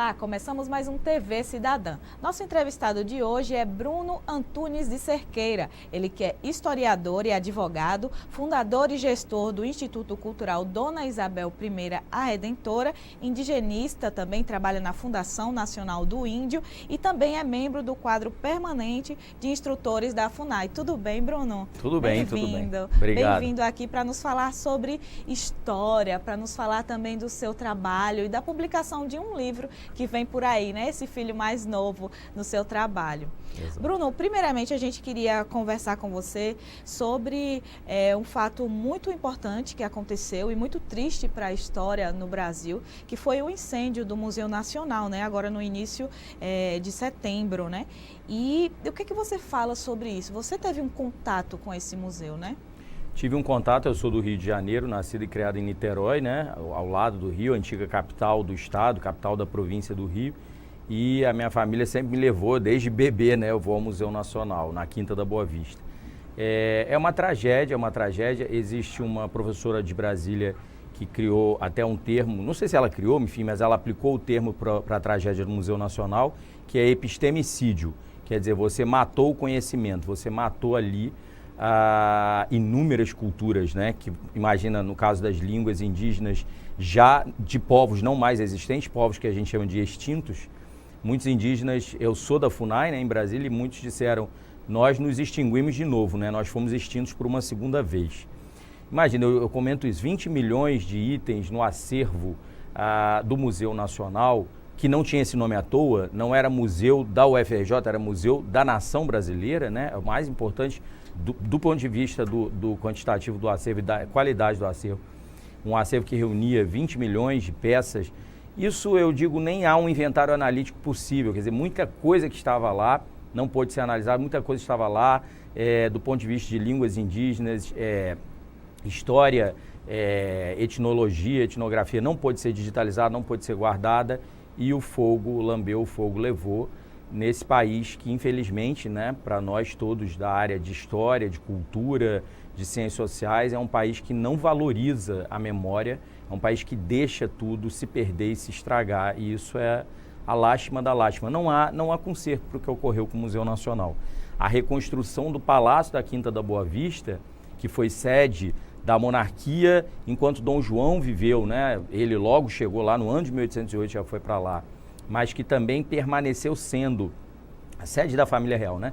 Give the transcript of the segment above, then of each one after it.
Olá, começamos mais um TV Cidadã. Nosso entrevistado de hoje é Bruno Antunes de Cerqueira. Ele que é historiador e advogado, fundador e gestor do Instituto Cultural Dona Isabel I, a Redentora, indigenista, também trabalha na Fundação Nacional do Índio e também é membro do quadro permanente de instrutores da FUNAI. Tudo bem, Bruno? Tudo bem, tudo bem. Obrigado. Bem-vindo aqui para nos falar sobre história, para nos falar também do seu trabalho e da publicação de um livro que vem por aí, né? Esse filho mais novo no seu trabalho. Exato. Bruno, primeiramente a gente queria conversar com você sobre um fato muito importante que aconteceu e muito triste para a história no Brasil, que foi o incêndio do Museu Nacional, né? Agora no início de setembro, né? E o que você fala sobre isso? Você teve um contato com esse museu, né? Tive um contato, eu sou do Rio de Janeiro, nascido e criado em Niterói, né, ao lado do Rio, antiga capital do estado, capital da província do Rio. E a minha família sempre me levou, desde bebê, né, eu vou ao Museu Nacional, na Quinta da Boa Vista. É uma tragédia, Existe uma professora de Brasília que criou até um termo, não sei se ela criou, enfim, mas ela aplicou o termo para a tragédia do Museu Nacional, que é epistemicídio. Quer dizer, você matou o conhecimento, você matou ali inúmeras culturas, né? Que imagina no caso das línguas indígenas, já de povos não mais existentes, povos que a gente chama de extintos. Muitos indígenas, eu sou da FUNAI, né, em Brasília, e muitos disseram, nós nos extinguimos de novo, né? Nós fomos extintos por uma segunda vez. Imagina, eu comento isso, 20 milhões de itens no acervo do Museu Nacional, que não tinha esse nome à toa, não era museu da UFRJ, era museu da nação brasileira, né? O mais importante do ponto de vista do quantitativo do acervo e da qualidade do acervo. Um acervo que reunia 20 milhões de peças. Isso, eu digo, nem há um inventário analítico possível, quer dizer, muita coisa que estava lá não pôde ser analisada, muita coisa estava lá do ponto de vista de línguas indígenas, história, etnologia, etnografia, não pôde ser digitalizada, não pôde ser guardada, e o fogo lambeu, o fogo levou nesse país que, infelizmente, né, para nós todos da área de história, de cultura, de ciências sociais, é um país que não valoriza a memória, é um país que deixa tudo se perder e se estragar, e isso é a lástima da lástima. Não há conserto para o que ocorreu com o Museu Nacional. A reconstrução do Palácio da Quinta da Boa Vista, que foi sede da monarquia enquanto Dom João viveu, né? Ele logo chegou lá no ano de 1808, já foi para lá, mas que também permaneceu sendo a sede da família real, né?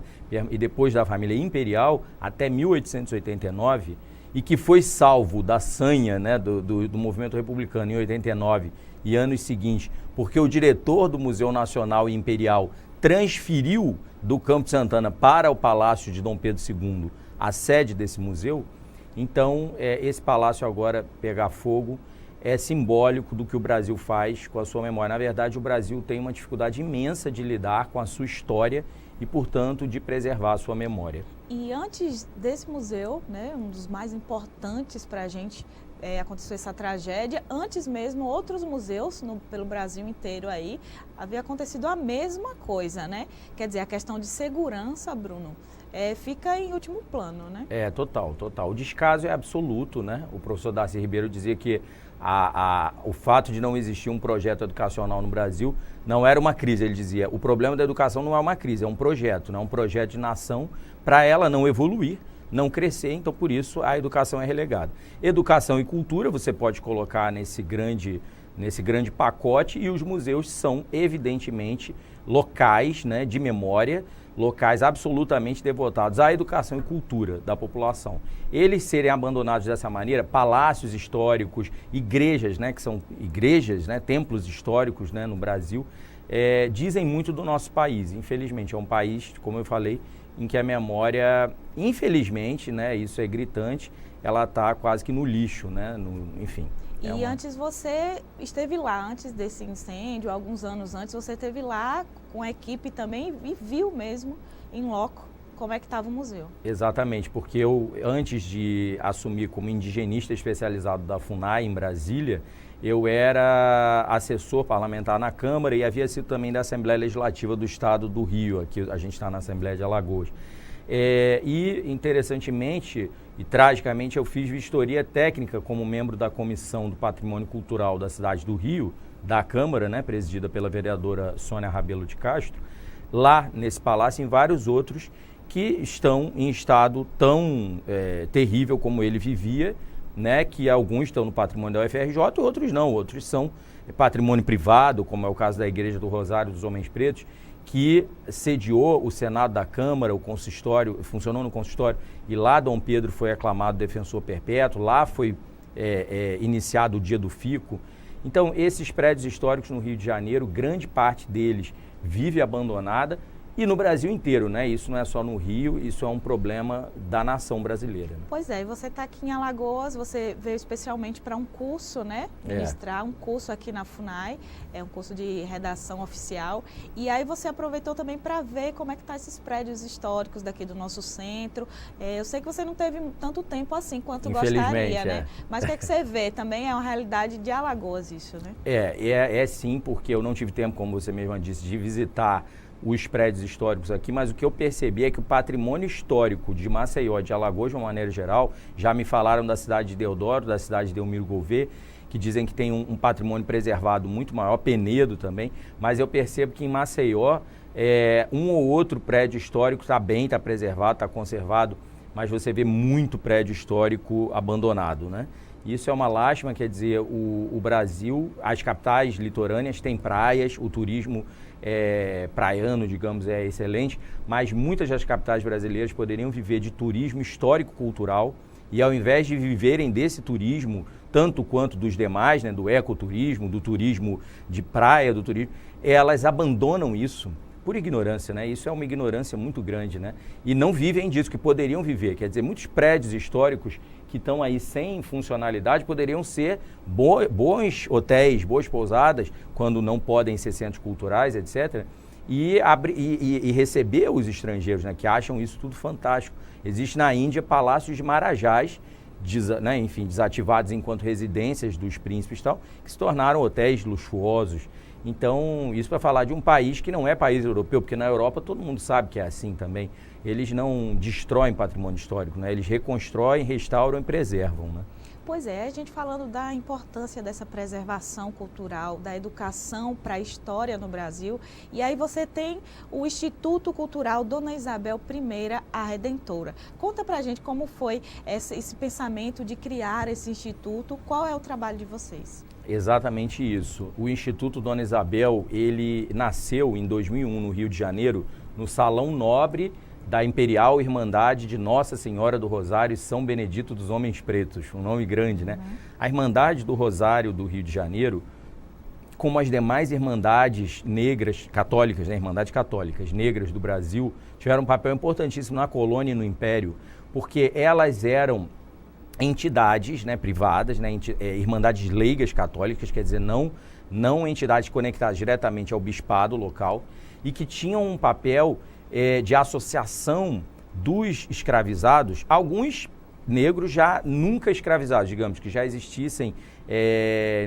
E depois da família imperial até 1889, e que foi salvo da sanha, né, do movimento republicano em 89 e anos seguintes, porque o diretor do Museu Nacional e Imperial transferiu do Campo de Santana para o Palácio de Dom Pedro II a sede desse museu. Então, esse palácio agora pegar fogo é simbólico do que o Brasil faz com a sua memória. Na verdade, o Brasil tem uma dificuldade imensa de lidar com a sua história e, portanto, de preservar a sua memória. E antes desse museu, né, um dos mais importantes para a gente, aconteceu essa tragédia. Antes mesmo, outros museus pelo Brasil inteiro aí, havia acontecido a mesma coisa, né? Quer dizer, a questão de segurança, Bruno, fica em último plano, né? Total. O descaso é absoluto, né? O professor Darcy Ribeiro dizia que o fato de não existir um projeto educacional no Brasil não era uma crise. Ele dizia, o problema da educação não é uma crise, é um projeto, né? Um projeto de nação para ela não evoluir, não crescer, então por isso a educação é relegada. Educação e cultura você pode colocar nesse grande pacote, e os museus são evidentemente locais, né, de memória, locais absolutamente devotados à educação e cultura da população. Eles serem abandonados dessa maneira, palácios históricos, igrejas, né, que são igrejas, né, templos históricos, né, no Brasil, dizem muito do nosso país. Infelizmente, é um país, como eu falei, em que a memória, infelizmente, né, isso é gritante, ela está quase que no lixo, né, enfim. E antes você esteve lá, antes desse incêndio, alguns anos antes, você esteve lá com a equipe também e viu mesmo, em loco, como é que estava o museu. Exatamente, porque eu, antes de assumir como indigenista especializado da FUNAI em Brasília, eu era assessor parlamentar na Câmara e havia sido também da Assembleia Legislativa do Estado do Rio, aqui a gente está na Assembleia de Alagoas. E, interessantemente e tragicamente, eu fiz vistoria técnica como membro da Comissão do Patrimônio Cultural da cidade do Rio, da Câmara, né, presidida pela vereadora Sônia Rabelo de Castro, lá nesse palácio e em vários outros que estão em estado tão terrível como ele vivia, né, que alguns estão no patrimônio da UFRJ e outros não, outros são patrimônio privado, como é o caso da Igreja do Rosário dos Homens Pretos, que sediou o Senado da Câmara, o consistório, funcionou no consistório, e lá Dom Pedro foi aclamado defensor perpétuo, lá foi iniciado o Dia do Fico. Então, esses prédios históricos no Rio de Janeiro, grande parte deles vive abandonada, e no Brasil inteiro, né? Isso não é só no Rio, isso é um problema da nação brasileira. Né? Pois é, e você está aqui em Alagoas, você veio especialmente para um curso, né? Ministrar um curso aqui na FUNAI, é um curso de redação oficial. E aí você aproveitou também para ver como é que estão esses prédios históricos daqui do nosso centro. Eu sei que você não teve tanto tempo assim quanto gostaria, né? Mas o que é que você vê? Também é uma realidade de Alagoas isso, né? É sim, porque eu não tive tempo, como você mesma disse, de visitar os prédios históricos aqui, mas o que eu percebi é que o patrimônio histórico de Maceió, de Alagoas, de uma maneira geral, já me falaram da cidade de Deodoro, da cidade de Delmiro Gouveia, que dizem que tem um patrimônio preservado muito maior, Penedo também, mas eu percebo que em Maceió, um ou outro prédio histórico está bem, está preservado, está conservado, mas você vê muito prédio histórico abandonado, né? Isso é uma lástima, quer dizer, o Brasil, as capitais litorâneas têm praias, o turismo praiano, digamos, é excelente, mas muitas das capitais brasileiras poderiam viver de turismo histórico-cultural e ao invés de viverem desse turismo, tanto quanto dos demais, né, do ecoturismo, do turismo de praia, do turismo, elas abandonam isso por ignorância, né? Isso é uma ignorância muito grande, né? E não vivem disso, que poderiam viver. Quer dizer, muitos prédios históricos que estão aí sem funcionalidade poderiam ser bons hotéis, boas pousadas, quando não podem ser centros culturais, etc., e receber os estrangeiros, né, que acham isso tudo fantástico. Existe na Índia palácios de marajás, né, enfim, desativados enquanto residências dos príncipes e tal, que se tornaram hotéis luxuosos. Então, isso para falar de um país que não é país europeu, porque na Europa todo mundo sabe que é assim também. Eles não destroem patrimônio histórico, né? Eles reconstroem, restauram e preservam, né? Pois é, a gente falando da importância dessa preservação cultural, da educação para a história no Brasil, e aí você tem o Instituto Cultural Dona Isabel I, a Redentora. Conta pra gente como foi esse pensamento de criar esse instituto, qual é o trabalho de vocês? Exatamente isso. O Instituto Dona Isabel, ele nasceu em 2001 no Rio de Janeiro, no Salão Nobre da Imperial Irmandade de Nossa Senhora do Rosário e São Benedito dos Homens Pretos, um nome grande, né? A Irmandade do Rosário do Rio de Janeiro, como as demais irmandades negras, católicas, né? Irmandades católicas negras do Brasil, tiveram um papel importantíssimo na colônia e no Império, porque elas eram entidades, né, privadas, né, irmandades leigas católicas, quer dizer, não entidades conectadas diretamente ao bispado local, e que tinham um papel de associação dos escravizados, alguns negros já nunca escravizados, digamos, que já existissem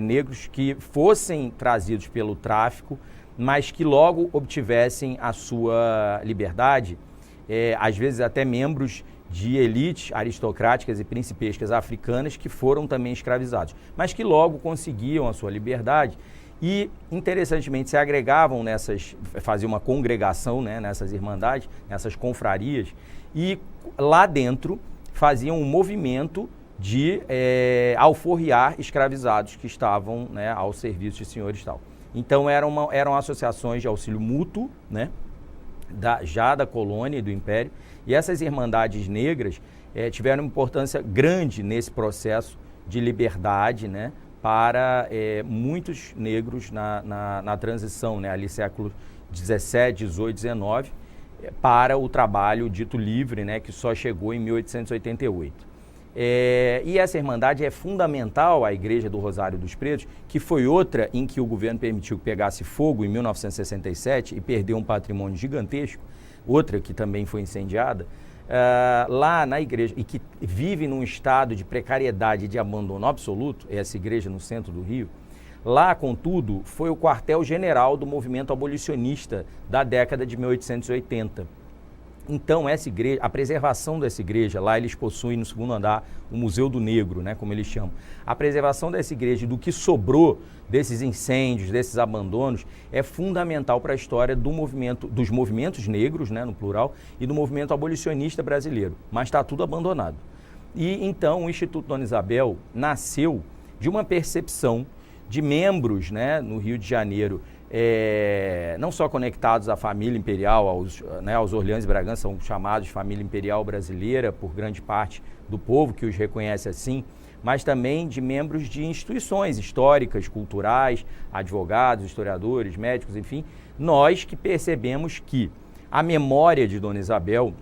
negros que fossem trazidos pelo tráfico, mas que logo obtivessem a sua liberdade, às vezes até membros de elites aristocráticas e principescas africanas que foram também escravizados, mas que logo conseguiam a sua liberdade e, interessantemente, se agregavam faziam uma congregação, né, nessas irmandades, nessas confrarias, e lá dentro faziam um movimento de alforriar escravizados que estavam, né, ao serviço de senhores e tal. Então eram associações de auxílio mútuo, né, já da colônia e do Império, e essas irmandades negras tiveram importância grande nesse processo de liberdade, né, para muitos negros na transição, né, ali século 17, 18, 19, para o trabalho dito livre, né, que só chegou em 1888. E essa irmandade é fundamental à Igreja do Rosário dos Pretos, que foi outra em que o governo permitiu que pegasse fogo em 1967 e perdeu um patrimônio gigantesco, outra que também foi incendiada, lá na igreja, e que vive num estado de precariedade e de abandono absoluto, essa igreja no centro do Rio. Lá, contudo, foi o quartel-general do movimento abolicionista da década de 1880. Então, essa igreja, a preservação dessa igreja, lá eles possuem no segundo andar o Museu do Negro, né, como eles chamam. A preservação dessa igreja, do que sobrou desses incêndios, desses abandonos, é fundamental para a história dos movimentos negros, né, no plural, e do movimento abolicionista brasileiro. Mas está tudo abandonado. E então o Instituto Dona Isabel nasceu de uma percepção de membros, né, no Rio de Janeiro, não só conectados à família imperial, aos Orleans e Bragança, são chamados de família imperial brasileira por grande parte do povo que os reconhece assim, mas também de membros de instituições históricas, culturais, advogados, historiadores, médicos, enfim, nós que percebemos que a memória de Dona Isabel,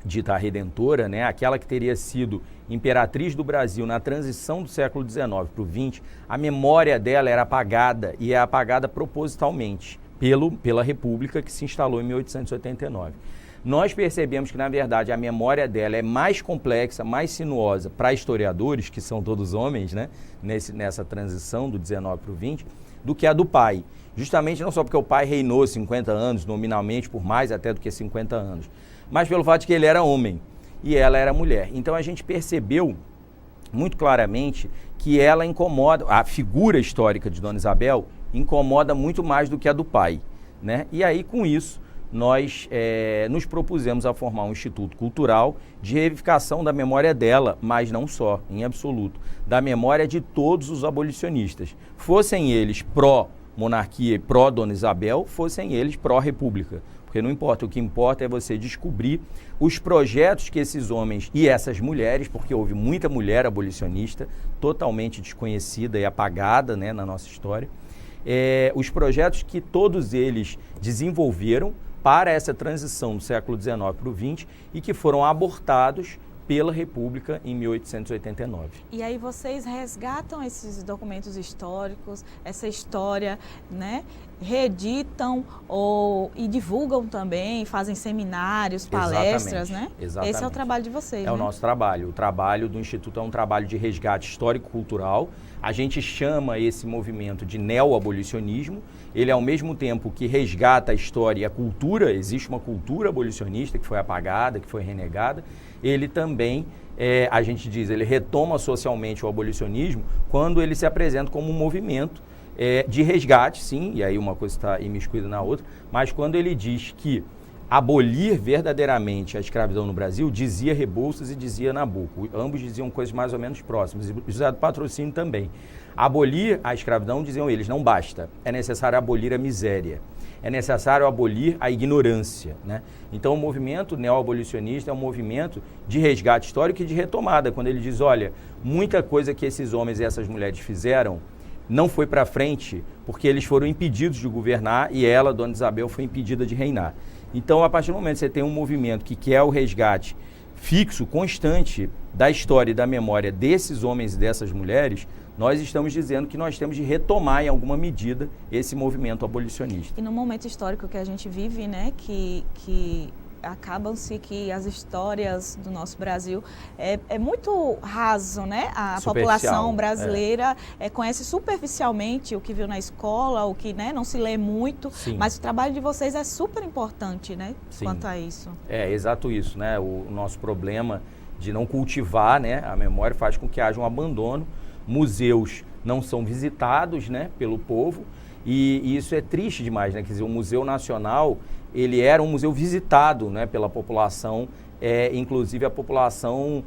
dita a Redentora, né, aquela que teria sido imperatriz do Brasil na transição do século XIX para o XX, a memória dela era apagada e é apagada propositalmente pela República que se instalou em 1889. Nós percebemos que, na verdade, a memória dela é mais complexa, mais sinuosa para historiadores, que são todos homens, né, nessa transição do 19 para o 20, do que a do pai. Justamente não só porque o pai reinou 50 anos, nominalmente por mais até do que 50 anos, mas pelo fato de que ele era homem e ela era mulher. Então a gente percebeu muito claramente que ela incomoda, a figura histórica de Dona Isabel incomoda muito mais do que a do pai, né? E aí, com isso, nós nos propusemos a formar um instituto cultural de revivificação da memória dela, mas não só, em absoluto, da memória de todos os abolicionistas, fossem eles pró-monarquia e pró-Dona Isabel, fossem eles pró-república. Porque não importa, o que importa é você descobrir os projetos que esses homens e essas mulheres, porque houve muita mulher abolicionista, totalmente desconhecida e apagada, né, na nossa história, os projetos que todos eles desenvolveram para essa transição do século XIX para o XX e que foram abortados pela República em 1889. E aí vocês resgatam esses documentos históricos, essa história, né? Reeditam e divulgam também, fazem seminários, palestras, né? Exatamente. Esse é o trabalho de vocês, né? É o nosso trabalho. O trabalho do Instituto é um trabalho de resgate histórico-cultural. A gente chama esse movimento de neoabolicionismo. Ele, ao mesmo tempo que resgata a história e a cultura, existe uma cultura abolicionista que foi apagada, que foi renegada, ele também, a gente diz, ele retoma socialmente o abolicionismo quando ele se apresenta como um movimento de resgate, sim, e aí uma coisa está imiscuída na outra, mas quando ele diz que abolir verdadeiramente a escravidão no Brasil, dizia Rebouças e dizia Nabuco, ambos diziam coisas mais ou menos próximas, e José do Patrocínio também. Abolir a escravidão, diziam eles, não basta, é necessário abolir a miséria. É necessário abolir a ignorância, né? Então, o movimento neoabolicionista é um movimento de resgate histórico e de retomada, quando ele diz, olha, muita coisa que esses homens e essas mulheres fizeram não foi para frente porque eles foram impedidos de governar e ela, Dona Isabel, foi impedida de reinar. Então, a partir do momento que você tem um movimento que quer o resgate fixo, constante da história e da memória desses homens e dessas mulheres, nós estamos dizendo que nós temos de retomar em alguma medida esse movimento abolicionista. E no momento histórico que a gente vive, né, que acabam-se que as histórias do nosso Brasil é muito raso, né? A população brasileira conhece superficialmente o que viu na escola, o que, né, não se lê muito, sim, mas o trabalho de vocês é super importante, né, sim, quanto a isso. É, exato isso, né? O nosso problema de não cultivar, né, a memória faz com que haja um abandono. Museus não são visitados, né, pelo povo, e isso é triste demais, né? Quer dizer, o Museu Nacional, ele era um museu visitado, né, pela população, inclusive a população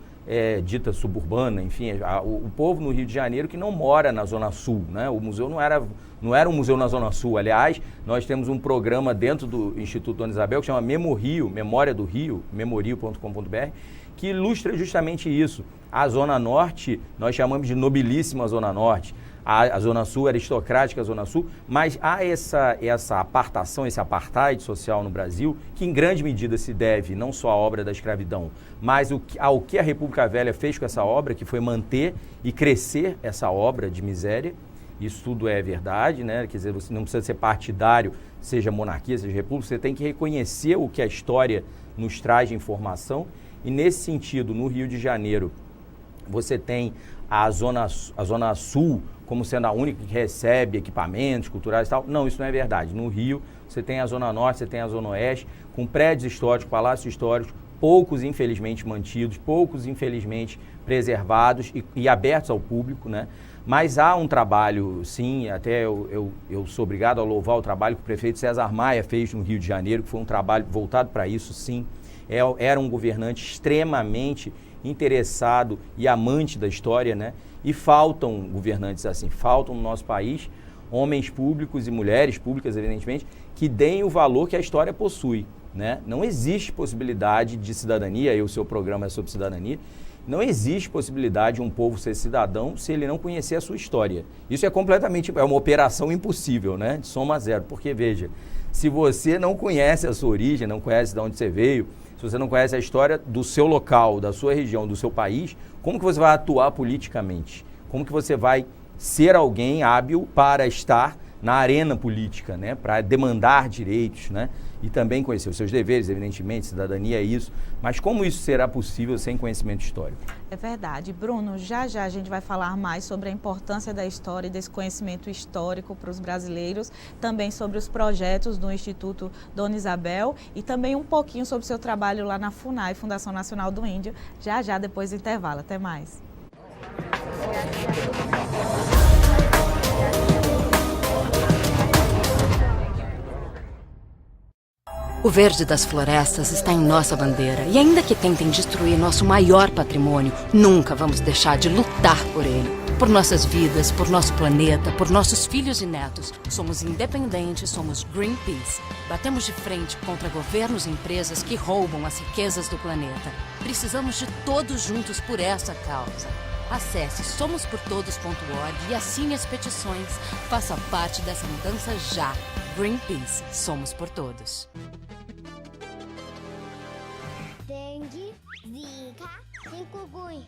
dita suburbana, enfim, o povo no Rio de Janeiro que não mora na Zona Sul, né? O museu não era um museu na Zona Sul. Aliás, nós temos um programa dentro do Instituto Dona Isabel que chama Memorio, Memória do Rio, memorio.com.br, que ilustra justamente isso. A Zona Norte, nós chamamos de nobilíssima Zona Norte, a Zona Sul, aristocrática Zona Sul, mas há essa apartação, esse apartheid social no Brasil, que em grande medida se deve não só à obra da escravidão, mas ao que a República Velha fez com essa obra, que foi manter e crescer essa obra de miséria. Isso tudo é verdade, né? Quer dizer, você não precisa ser partidário, seja monarquia, seja república, você tem que reconhecer o que a história nos traz de informação. E nesse sentido, no Rio de Janeiro, você tem a Zona Sul como sendo a única que recebe equipamentos culturais e tal. Não, isso não é verdade. No Rio, você tem a Zona Norte, você tem a Zona Oeste, com prédios históricos, palácios históricos, poucos infelizmente mantidos, poucos infelizmente preservados e abertos ao público, né? Mas há um trabalho, sim, até eu sou obrigado a louvar o trabalho que o prefeito César Maia fez no Rio de Janeiro, que foi um trabalho voltado para isso, sim. Era um governante extremamente interessado e amante da história, né? E faltam governantes assim, faltam no nosso país homens públicos e mulheres públicas, evidentemente, que deem o valor que a história possui, né? Não existe possibilidade de cidadania, e o seu programa é sobre cidadania, não existe possibilidade de um povo ser cidadão se ele não conhecer a sua história. Isso é uma operação impossível, né? De soma zero, porque veja, se você não conhece a sua origem, não conhece de onde você veio, se você não conhece a história do seu local, da sua região, do seu país, como que você vai atuar politicamente? Como que você vai ser alguém hábil para estar na arena política, né? Para demandar direitos, né? E também conhecer os seus deveres, evidentemente, cidadania é isso. Mas como isso será possível sem conhecimento histórico? É verdade. Bruno, já a gente vai falar mais sobre a importância da história e desse conhecimento histórico para os brasileiros, também sobre os projetos do Instituto Dona Isabel e também um pouquinho sobre o seu trabalho lá na FUNAI, Fundação Nacional do Índio, já depois do intervalo. Até mais. O verde das florestas está em nossa bandeira e ainda que tentem destruir nosso maior patrimônio, nunca vamos deixar de lutar por ele. Por nossas vidas, por nosso planeta, por nossos filhos e netos. Somos independentes, somos Greenpeace. Batemos de frente contra governos e empresas que roubam as riquezas do planeta. Precisamos de todos juntos por essa causa. Acesse somosportodos.org e assine as petições. Faça parte dessa mudança já. Greenpeace, somos por todos. Dengue, Zika, chikungunya.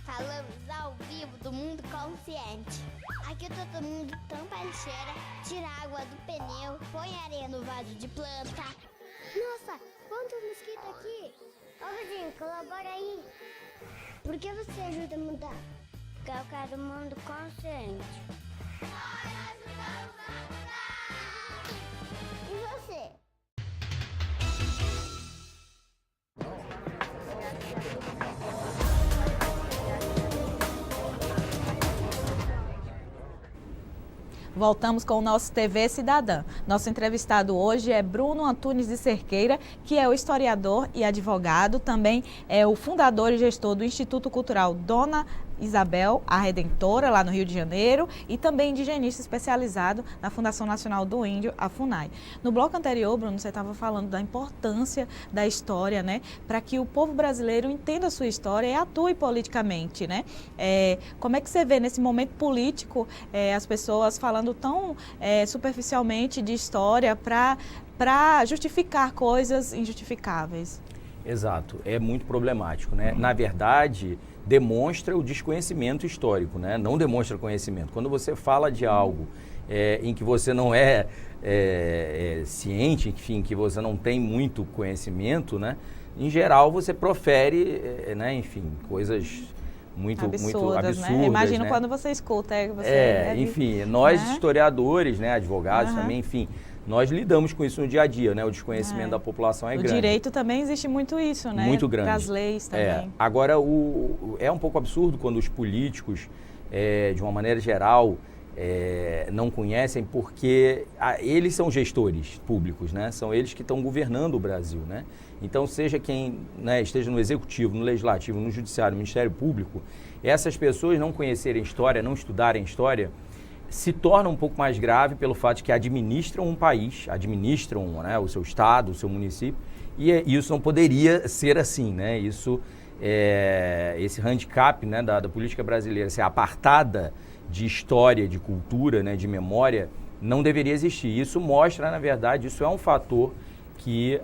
Falamos ao vivo do Mundo Consciente. Aqui todo mundo tampa a lixeira, tira a água do pneu, põe areia no vaso de planta. Nossa, quantos mosquitos aqui! Ô vizinho, colabora aí. Por que você ajuda a mudar? Porque eu quero um mundo consciente. Nós ajudamos a mudar! E você? Voltamos com o nosso TV Cidadã. Nosso entrevistado hoje é Bruno Antunes de Cerqueira, que é o historiador e advogado, também é o fundador e gestor do Instituto Cultural Dona Isabel, a Redentora, lá no Rio de Janeiro, e também indigenista especializado na Fundação Nacional do Índio, a FUNAI. No bloco anterior, Bruno, você estava falando da importância da história, né, para que o povo brasileiro entenda a sua história e atue politicamente, né? Como é que você vê nesse momento político as pessoas falando tão superficialmente de história para justificar coisas injustificáveis? Exato, é muito problemático, né? Na verdade, demonstra o desconhecimento histórico, né? Não demonstra conhecimento. Quando você fala de algo em que você não é ciente, enfim, que você não tem muito conhecimento, né? Em geral, você profere, né? Enfim, coisas muito absurdas, né? Imagino, né? Quando você escuta, enfim, nós historiadores, né? Advogados também, enfim, nós lidamos com isso no dia a dia, né? O desconhecimento da população é grande. No direito também existe muito isso, né? Muito grande. Das leis também. Agora, é um pouco absurdo quando os políticos, de uma maneira geral, não conhecem, porque eles são gestores públicos, né? São eles que estão governando o Brasil, né? Então, seja quem, né, esteja no Executivo, no Legislativo, no Judiciário, no Ministério Público, essas pessoas não conhecerem história, não estudarem história, se torna um pouco mais grave pelo fato de que administram um país, administram, né, o seu estado, o seu município, e isso não poderia ser assim, né? Isso, esse handicap, né, da política brasileira ser apartada de história, de cultura, né, de memória, não deveria existir. Isso mostra, na verdade, isso é um fator que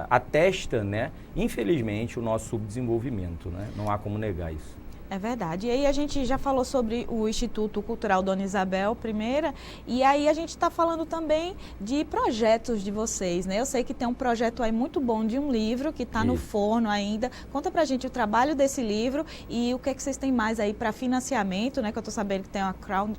atesta, né, infelizmente, o nosso subdesenvolvimento, né? Não há como negar isso. É verdade. E aí a gente já falou sobre o Instituto Cultural Dona Isabel I, e aí a gente está falando também de projetos de vocês, né? Eu sei que tem um projeto aí muito bom de um livro que está no forno ainda. Conta pra gente o trabalho desse livro e o que é que vocês têm mais aí para financiamento, né? Que eu estou sabendo que tem uma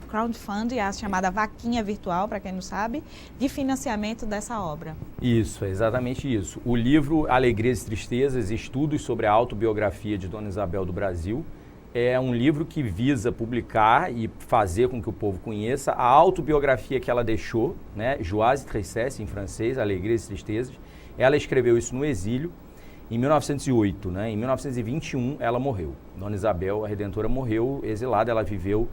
crowdfunding, a chamada vaquinha virtual, para quem não sabe, de financiamento dessa obra. Isso, é exatamente isso. O livro Alegrias e Tristezas, Estudos sobre a Autobiografia de Dona Isabel do Brasil, é um livro que visa publicar e fazer com que o povo conheça a autobiografia que ela deixou, né? Joies et Tristesses, em francês, Alegrias e Tristezas. Ela escreveu isso no exílio em 1908, né? Em 1921 ela morreu. Dona Isabel, a Redentora, morreu exilada, ela viveu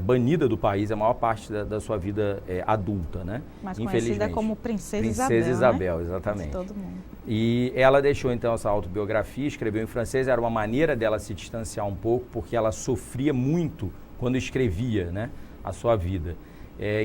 banida do país a maior parte da sua vida adulta, né? Mas conhecida como Princesa Isabel, Princesa Isabel, né? exatamente. De todo mundo. E ela deixou então essa autobiografia, escreveu em francês, era uma maneira dela se distanciar um pouco, porque ela sofria muito quando escrevia, né, a sua vida.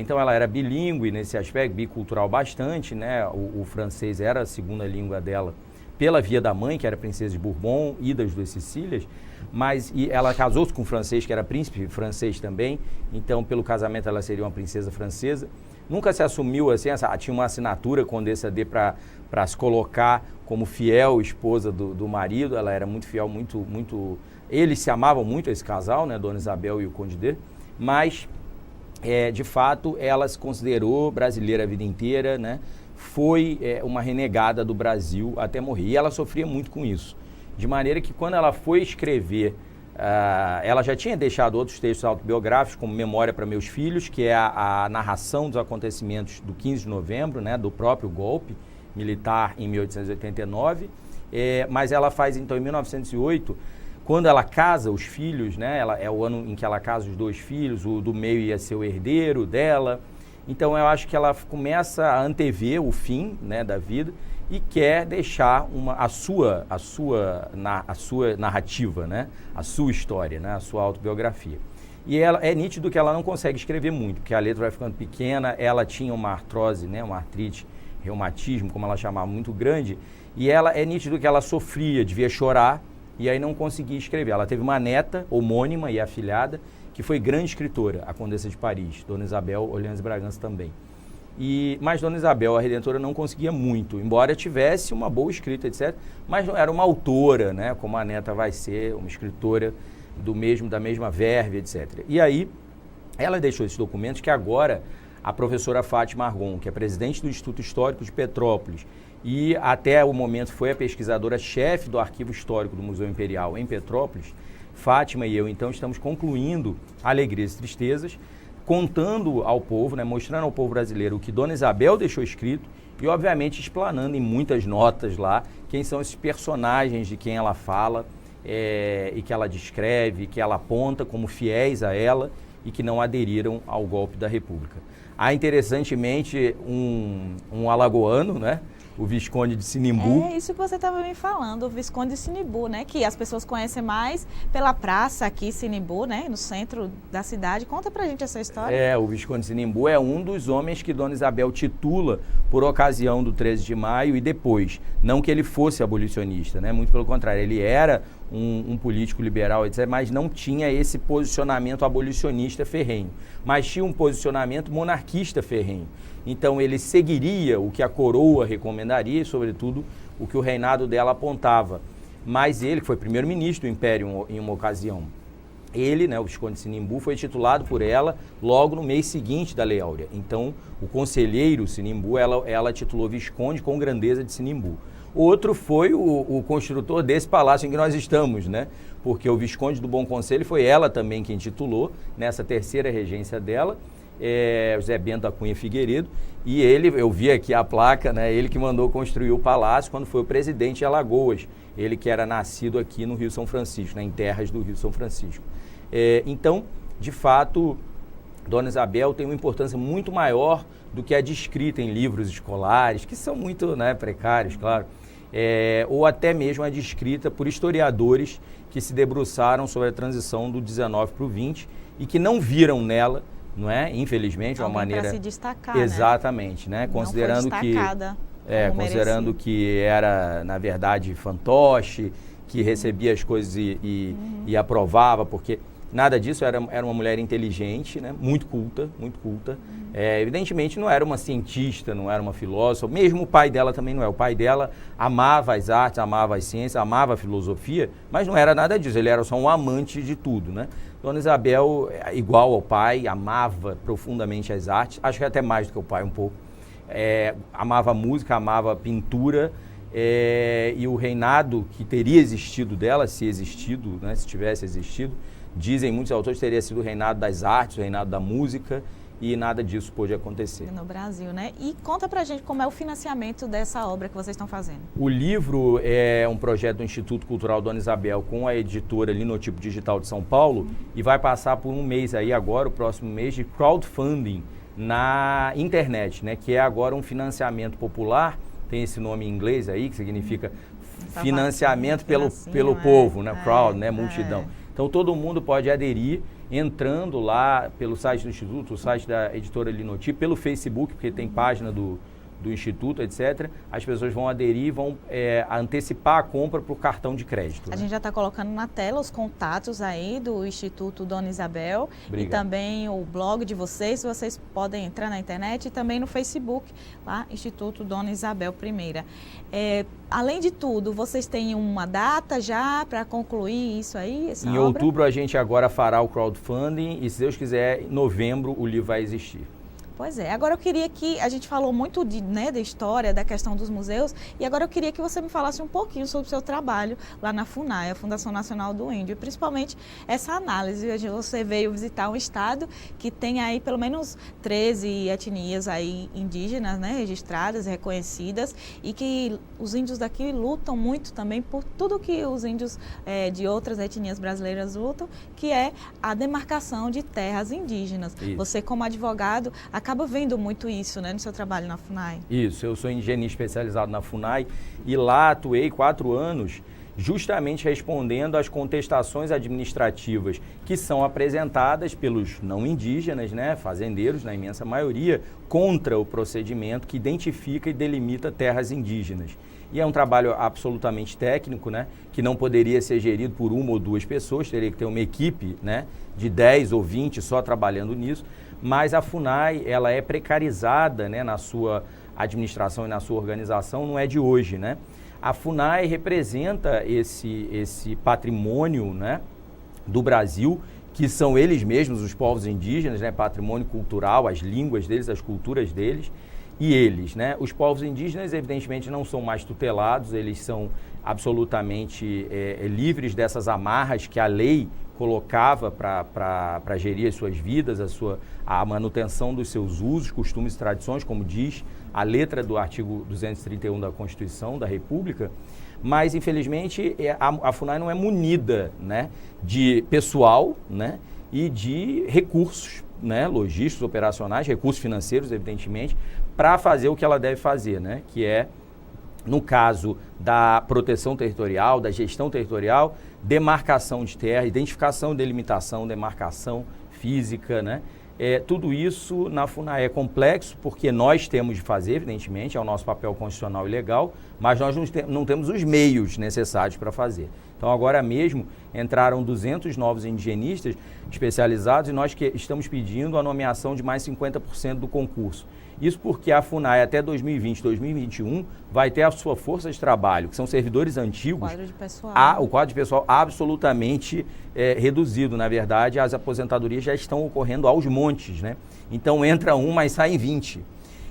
Então ela era bilíngue nesse aspecto, bicultural bastante, né? O francês era a segunda língua dela, pela via da mãe, que era princesa de Bourbon e das Duas Sicílias, mas ela casou-se com um francês, que era príncipe francês também, então pelo casamento ela seria uma princesa francesa. Nunca se assumiu assim, tinha uma assinatura Condessa D para se colocar como fiel esposa do marido, ela era muito fiel, muito... Eles se amavam muito, esse casal, né, Dona Isabel e o Conde D, mas, de fato, ela se considerou brasileira a vida inteira, né, foi uma renegada do Brasil até morrer, e ela sofria muito com isso, de maneira que quando ela foi escrever, ela já tinha deixado outros textos autobiográficos, como Memória para Meus Filhos, que é a narração dos acontecimentos do 15 de novembro, né, do próprio golpe militar em 1889, mas ela faz então em 1908, quando ela casa os filhos, né, é o ano em que ela casa os dois filhos, o do meio ia ser o herdeiro dela, então eu acho que ela começa a antever o fim, né, da vida e quer deixar a sua narrativa, né, a sua história, né, a sua autobiografia. E é nítido que ela não consegue escrever muito, porque a letra vai ficando pequena, ela tinha uma artrose, né, uma artrite, reumatismo, como ela chamava, muito grande, e é nítido que ela sofria, devia chorar, e aí não conseguia escrever. Ela teve uma neta homônima e afilhada, que foi grande escritora, a Condessa de Paris, Dona Isabel Orleans Bragança também. Mas Dona Isabel, a Redentora, não conseguia muito, embora tivesse uma boa escrita, etc., mas não era uma autora, né, como a neta vai ser, uma escritora da mesma verve, etc. E aí, ela deixou esses documentos que agora a professora Fátima Argon, que é presidente do Instituto Histórico de Petrópolis, e até o momento foi a pesquisadora-chefe do Arquivo Histórico do Museu Imperial em Petrópolis, Fátima e eu, então, estamos concluindo Alegrias e Tristezas, contando ao povo, né, mostrando ao povo brasileiro o que Dona Isabel deixou escrito e, obviamente, explanando em muitas notas lá quem são esses personagens de quem ela fala e que ela descreve, que ela aponta como fiéis a ela e que não aderiram ao golpe da República. Há, interessantemente, um alagoano, né? O Visconde de Sinimbu. É isso que você estava me falando, o Visconde de Sinimbu, né? Que as pessoas conhecem mais pela praça aqui, Sinimbu, né? No centro da cidade. Conta pra gente essa história. O Visconde de Sinimbu é um dos homens que Dona Isabel titula por ocasião do 13 de maio e depois. Não que ele fosse abolicionista, né? Muito pelo contrário, ele era um político liberal, etc., mas não tinha esse posicionamento abolicionista ferrenho, mas tinha um posicionamento monarquista ferrenho. Então ele seguiria o que a coroa recomendaria e, sobretudo, o que o reinado dela apontava. Mas ele, que foi primeiro-ministro do Império em uma ocasião, ele, né, o Visconde de Sinimbu, foi titulado por ela logo no mês seguinte da Lei Áurea. Então, o conselheiro Sinimbu, ela titulou Visconde com grandeza de Sinimbu. Outro foi o construtor desse palácio em que nós estamos, né? Porque o Visconde do Bom Conselho foi ela também quem titulou, nessa terceira regência dela, José Bento da Cunha Figueiredo, e ele, eu vi aqui a placa, né, ele que mandou construir o palácio quando foi o presidente de Alagoas, ele que era nascido aqui no Rio São Francisco, né, em terras do Rio São Francisco. Então, de fato, Dona Isabel tem uma importância muito maior do que a descrita em livros escolares, que são muito, né, precários, claro, ou até mesmo a descrita por historiadores que se debruçaram sobre a transição do 19 para o 20 e que não viram nela, não é? Infelizmente, uma maneira para se destacar, exatamente, né? Considerando não foi destacada, considerando que era, na verdade, fantoche, que recebia as coisas e aprovava, porque nada disso, era uma mulher inteligente, né? Muito culta, muito culta. Evidentemente não era uma cientista, não era uma filósofa, mesmo o pai dela também não é. O pai dela amava as artes, amava as ciências, amava a filosofia, mas não era nada disso, ele era só um amante de tudo, né? Dona Isabel, igual ao pai, amava profundamente as artes, acho que até mais do que o pai um pouco. Amava música, amava pintura, e o reinado que teria existido dela, se existido, né, se tivesse existido, dizem muitos autores, teria sido o reinado das artes, o reinado da música, e nada disso pôde acontecer. No Brasil, né? E conta pra gente como é o financiamento dessa obra que vocês estão fazendo. O livro é um projeto do Instituto Cultural Dona Isabel com a editora Linotipo Digital de São Paulo e vai passar por um mês aí agora, o próximo mês, de crowdfunding na internet, né? Que é agora um financiamento popular, tem esse nome em inglês aí, que significa financiamento pelo povo, né? Crowd, né? Multidão. Então todo mundo pode aderir entrando lá pelo site do Instituto, o site da editora Linotipo, pelo Facebook, porque tem página do Instituto, etc. As pessoas vão aderir e vão antecipar a compra por cartão de crédito. A gente já está colocando na tela os contatos aí do Instituto Dona Isabel. Obrigado. E também o blog de vocês podem entrar na internet e também no Facebook, lá, Instituto Dona Isabel I. Além de tudo, vocês têm uma data já para concluir isso aí, essa obra? Em outubro a gente agora fará o crowdfunding e, se Deus quiser, em novembro o livro vai existir. Pois é. Agora eu queria que, a gente falou muito da história, da questão dos museus, e agora eu queria que você me falasse um pouquinho sobre o seu trabalho lá na FUNAI, a Fundação Nacional do Índio, e principalmente essa análise. Você veio visitar um estado que tem aí pelo menos 13 etnias aí indígenas, né, registradas, reconhecidas, e que os índios daqui lutam muito também por tudo que os índios de outras etnias brasileiras lutam, que é a demarcação de terras indígenas. Isso. Você, como advogado, acaba vendo muito isso, né, no seu trabalho na FUNAI. Isso, eu sou engenheiro especializado na FUNAI e lá atuei 4 anos justamente respondendo às contestações administrativas que são apresentadas pelos não indígenas, né, fazendeiros, na imensa maioria, contra o procedimento que identifica e delimita terras indígenas. E é um trabalho absolutamente técnico, né, que não poderia ser gerido por 1 ou 2 pessoas, teria que ter uma equipe, né, de 10 ou 20 só trabalhando nisso. Mas a FUNAI, ela é precarizada, né, na sua administração e na sua organização, não é de hoje, né? A FUNAI representa esse patrimônio, né, do Brasil, que são eles mesmos, os povos indígenas, né, patrimônio cultural, as línguas deles, as culturas deles, e eles, né? Os povos indígenas, evidentemente, não são mais tutelados, eles são absolutamente livres dessas amarras que a lei colocava para gerir as suas vidas, a manutenção dos seus usos, costumes e tradições, como diz a letra do artigo 231 da Constituição da República, mas, infelizmente, a FUNAI não é munida, né, de pessoal, né, e de recursos, né, logísticos, operacionais, recursos financeiros, evidentemente, para fazer o que ela deve fazer, né, que é, no caso da proteção territorial, da gestão territorial, demarcação de terra, identificação e delimitação, demarcação física, né? Tudo isso na FUNAI é complexo, porque nós temos de fazer, evidentemente, é o nosso papel constitucional e legal, mas nós não temos os meios necessários para fazer. Então, agora mesmo, entraram 200 novos indigenistas especializados e nós estamos pedindo a nomeação de mais 50% do concurso. Isso porque a FUNAI até 2020, 2021 vai ter a sua força de trabalho, que são servidores antigos. O quadro de pessoal absolutamente reduzido. Na verdade, as aposentadorias já estão ocorrendo aos montes, né? Então entra um, mas sai 20.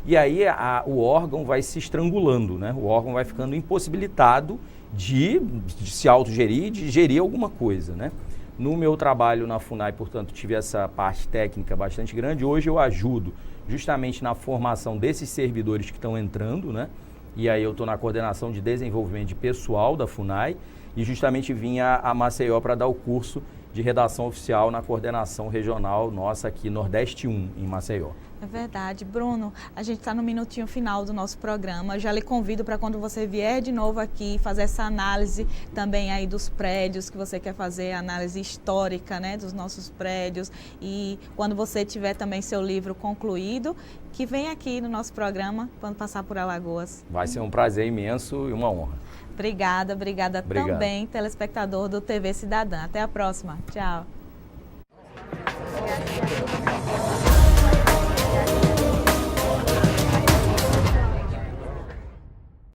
E aí o órgão vai se estrangulando, né? O órgão vai ficando impossibilitado de se autogerir e de gerir alguma coisa, né? No meu trabalho na FUNAI, portanto, tive essa parte técnica bastante grande. Hoje eu ajudo justamente na formação desses servidores que estão entrando, né? E aí eu estou na coordenação de desenvolvimento de pessoal da FUNAI e justamente vim a Maceió para dar o curso de redação oficial na coordenação regional nossa aqui, Nordeste 1, em Maceió. É verdade. Bruno, a gente está no minutinho final do nosso programa. Eu já lhe convido para quando você vier de novo aqui, fazer essa análise também aí dos prédios que você quer fazer, análise histórica, né, dos nossos prédios. E quando você tiver também seu livro concluído, que vem aqui no nosso programa, quando passar por Alagoas. Vai ser um prazer imenso e uma honra. Obrigada também, telespectador do TV Cidadã. Até a próxima. Tchau.